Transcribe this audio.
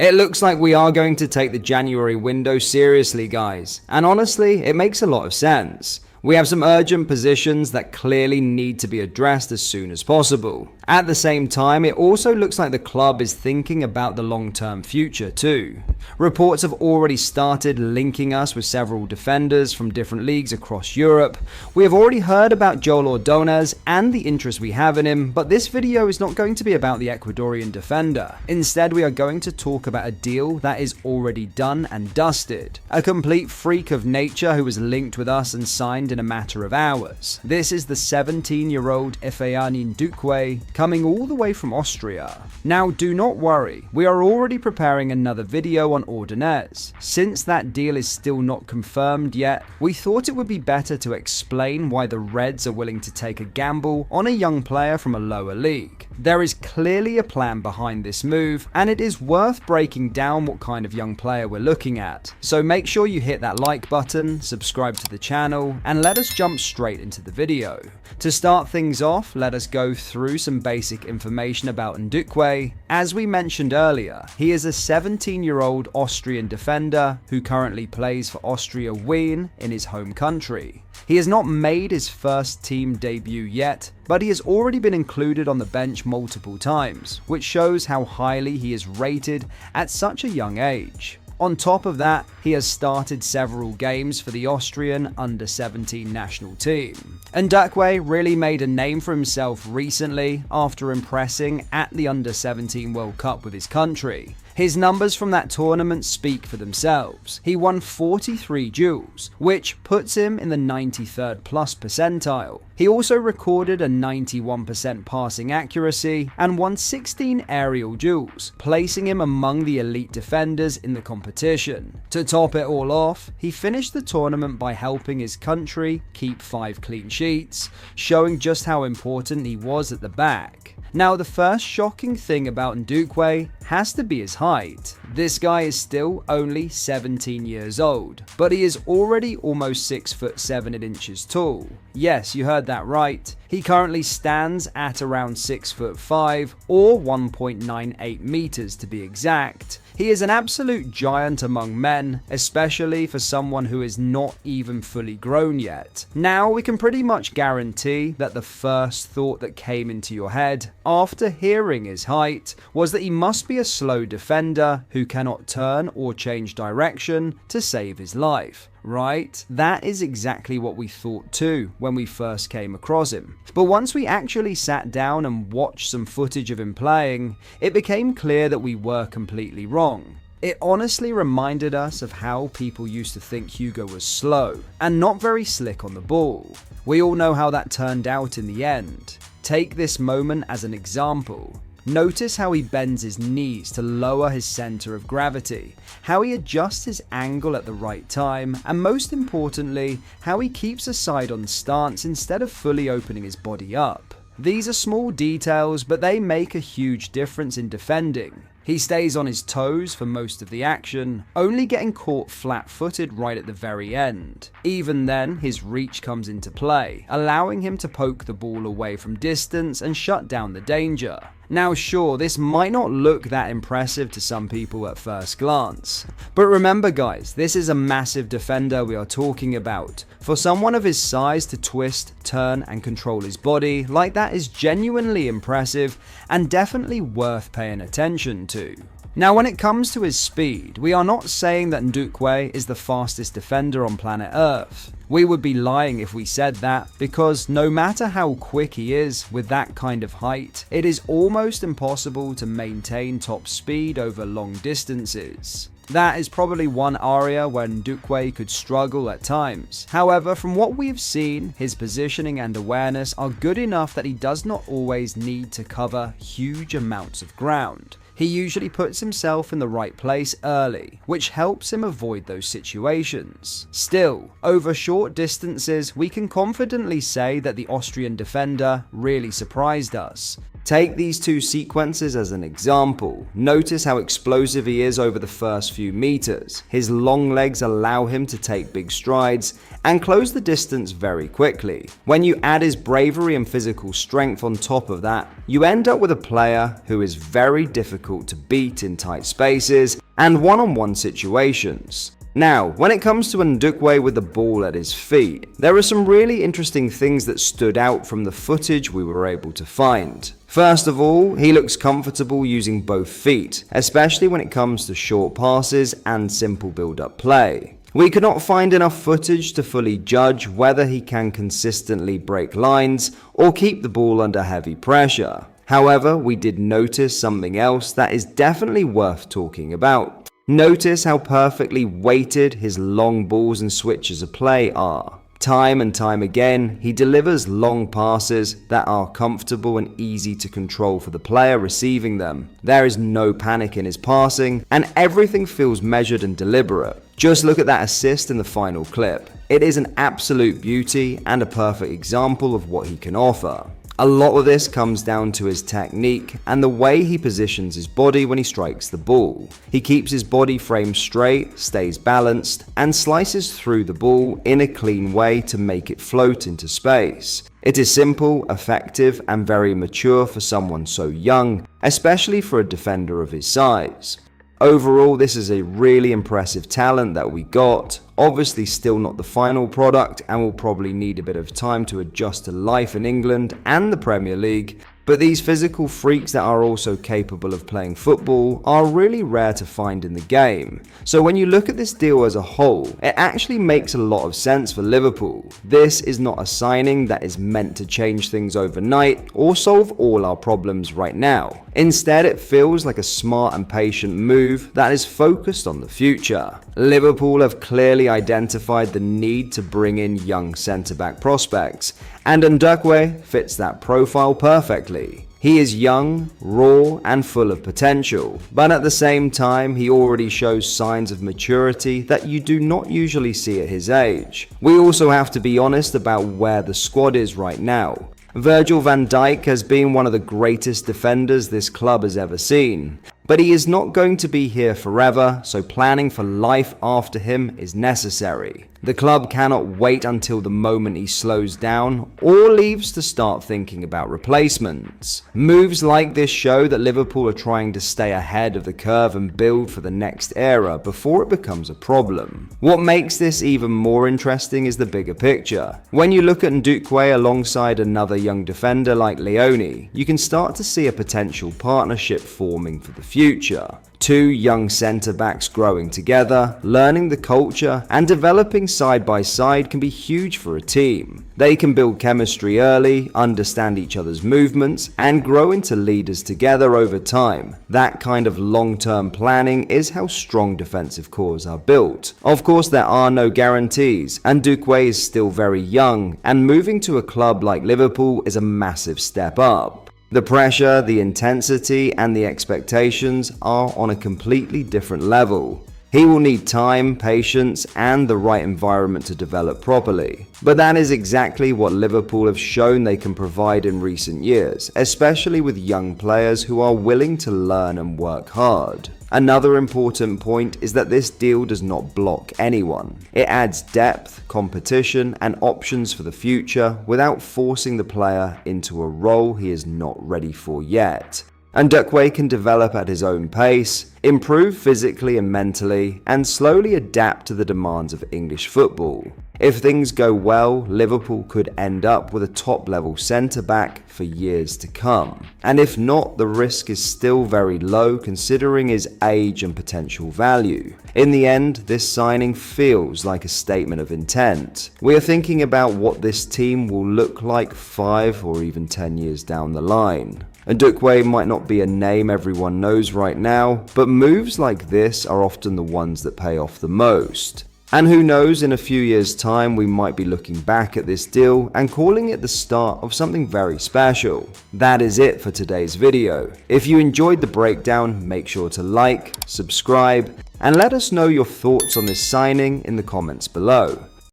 It looks like we are going to take the January window seriously, guys, and honestly, it makes a lot of sense. We have some urgent positions that clearly need to be addressed as soon as possible. At the same time, it also looks like the club is thinking about the long-term future too. Reports have already started linking us with several defenders from different leagues across Europe. We have already heard about Joel Ordonez and the interest we have in him, but this video is not going to be about the Ecuadorian defender. Instead, we are going to talk about a deal that is already done and dusted. A complete freak of nature who was linked with us and signed in a matter of hours. This is the 17-year-old Ifeanyi Ndukwe, coming all the way from Austria. Now, do not worry, we are already preparing another video on Ordonez. Since that deal is still not confirmed yet, we thought it would be better to explain why the Reds are willing to take a gamble on a young player from a lower league. There is clearly a plan behind this move, and it is worth breaking down what kind of young player we're looking at. So make sure you hit that like button, subscribe to the channel, and let us jump straight into the video. To start things off, let us go through some basic information about Ndukwe. As we mentioned earlier, he is a 17-year-old Austrian defender who currently plays for Austria Wien in his home country. He has not made his first team debut yet, but he has already been included on the bench multiple times, which shows how highly he is rated at such a young age. On top of that, he has started several games for the Austrian under-17 national team. Ndukwe really made a name for himself recently after impressing at the under-17 World Cup with his country. His numbers from that tournament speak for themselves. He won 43 duels, which puts him in the 93rd plus percentile. He also recorded a 91% passing accuracy and won 16 aerial duels, placing him among the elite defenders in the competition. To top it all off, he finished the tournament by helping his country keep 5 clean sheets, showing just how important he was at the back. Now, the first shocking thing about Ndukwe has to be his height. This guy is still only 17 years old, but he is already almost 6'7" tall. Yes, you heard that right. He currently stands at around 6'5" or 1.98 meters to be exact. He is an absolute giant among men, especially for someone who is not even fully grown yet. Now, we can pretty much guarantee that the first thought that came into your head after hearing his height was that he must be a slow defender who cannot turn or change direction to save his life. Right? That is exactly what we thought too when we first came across him. But once we actually sat down and watched some footage of him playing, it became clear that we were completely wrong. It honestly reminded us of how people used to think Hugo was slow and not very slick on the ball. We all know how that turned out in the end. Take this moment as an example. Notice how he bends his knees to lower his center of gravity, how he adjusts his angle at the right time, and most importantly, how he keeps a side-on stance instead of fully opening his body up. These are small details, but they make a huge difference in defending. He stays on his toes for most of the action, only getting caught flat-footed right at the very end. Even then, his reach comes into play, allowing him to poke the ball away from distance and shut down the danger. Now sure, this might not look that impressive to some people at first glance, but remember guys, this is a massive defender we are talking about. For someone of his size to twist, turn and control his body like that is genuinely impressive and definitely worth paying attention to. Now, when it comes to his speed, we are not saying that Ndukwe is the fastest defender on planet Earth. We would be lying if we said that, because no matter how quick he is with that kind of height, it is almost impossible to maintain top speed over long distances. That is probably one area where Ndukwe could struggle at times. However, from what we've seen, his positioning and awareness are good enough that he does not always need to cover huge amounts of ground. He usually puts himself in the right place early, which helps him avoid those situations. Still, over short distances, we can confidently say that the Austrian defender really surprised us. Take these two sequences as an example. Notice how explosive he is over the first few meters. His long legs allow him to take big strides and close the distance very quickly. When you add his bravery and physical strength on top of that, you end up with a player who is very difficult to beat in tight spaces and one-on-one situations. Now, when it comes to Ndukwe with the ball at his feet, there are some really interesting things that stood out from the footage we were able to find. First of all, he looks comfortable using both feet, especially when it comes to short passes and simple build-up play. We could not find enough footage to fully judge whether he can consistently break lines or keep the ball under heavy pressure. However, we did notice something else that is definitely worth talking about. Notice how perfectly weighted his long balls and switches of play are. Time and time again, he delivers long passes that are comfortable and easy to control for the player receiving them. There is no panic in his passing, and everything feels measured and deliberate. Just look at that assist in the final clip. It is an absolute beauty and a perfect example of what he can offer. A lot of this comes down to his technique and the way he positions his body when he strikes the ball. He keeps his body frame straight, stays balanced, and slices through the ball in a clean way to make it float into space. It is simple, effective, and very mature for someone so young, especially for a defender of his size. Overall, this is a really impressive talent that we got. Obviously still not the final product and will probably need a bit of time to adjust to life in England and the Premier League, but these physical freaks that are also capable of playing football are really rare to find in the game. So when you look at this deal as a whole, it actually makes a lot of sense for Liverpool. This is not a signing that is meant to change things overnight or solve all our problems right now. Instead, it feels like a smart and patient move that is focused on the future. Liverpool have clearly identified the need to bring in young centre-back prospects, and Ndukwe fits that profile perfectly. He is young, raw, and full of potential, but at the same time, he already shows signs of maturity that you do not usually see at his age. We also have to be honest about where the squad is right now. Virgil van Dijk has been one of the greatest defenders this club has ever seen, but he is not going to be here forever, so planning for life after him is necessary. The club cannot wait until the moment he slows down or leaves to start thinking about replacements. Moves like this show that Liverpool are trying to stay ahead of the curve and build for the next era before it becomes a problem. What makes this even more interesting is the bigger picture. When you look at Ndukwe alongside another young defender like Leone, you can start to see a potential partnership forming for the future. Two young centre-backs growing together, learning the culture, and developing side by side can be huge for a team. They can build chemistry early, understand each other's movements, and grow into leaders together over time. That kind of long-term planning is how strong defensive cores are built. Of course, there are no guarantees, and Ndukwe is still very young, and moving to a club like Liverpool is a massive step up. The pressure, the intensity, and the expectations are on a completely different level. He will need time, patience, and the right environment to develop properly. But that is exactly what Liverpool have shown they can provide in recent years, especially with young players who are willing to learn and work hard. Another important point is that this deal does not block anyone. It adds depth, competition, and options for the future without forcing the player into a role he is not ready for yet. And Ndukwe can develop at his own pace, improve physically and mentally, and slowly adapt to the demands of English football. If things go well, Liverpool could end up with a top-level centre-back for years to come. And if not, the risk is still very low considering his age and potential value. In the end, this signing feels like a statement of intent. We are thinking about what this team will look like 5 or even 10 years down the line. Ndukwe might not be a name everyone knows right now, but moves like this are often the ones that pay off the most. And who knows, in a few years' time we might be looking back at this deal and calling it the start of something very special. That is it for today's video. If you enjoyed the breakdown, make sure to like, subscribe, and let us know your thoughts on this signing in the comments below.